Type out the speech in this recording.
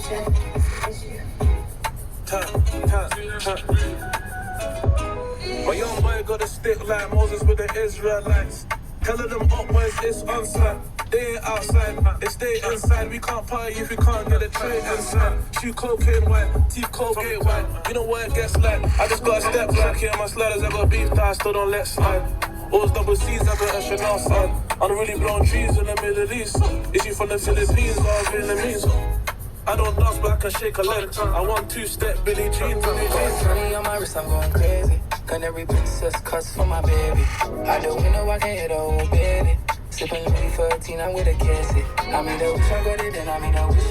My young boy got a stick like Moses with the Israelites. Telling them up boys it's on-site. They ain't outside, they stay inside. We can't party if we can't get a tray inside. Shoe cocaine white, teeth Colgate white. You know what it gets like. I just got a step back here, my sliders. I got beef that I still don't let slide. Always double C's, I got a Chanel sign. I'm really blowing trees in the Middle East. Is she from the Philippines or Vietnamese? I don't dance, but I can shake a leg. I want two-step Billie Jean, Billie Jean. Money on my wrist, I'm going crazy. Canary princess cuts for my baby. Out the window, I can hit a whole baby. Sipping Louis 13, I'm with a cassie. I mean, I wish I got it, and I mean, I wish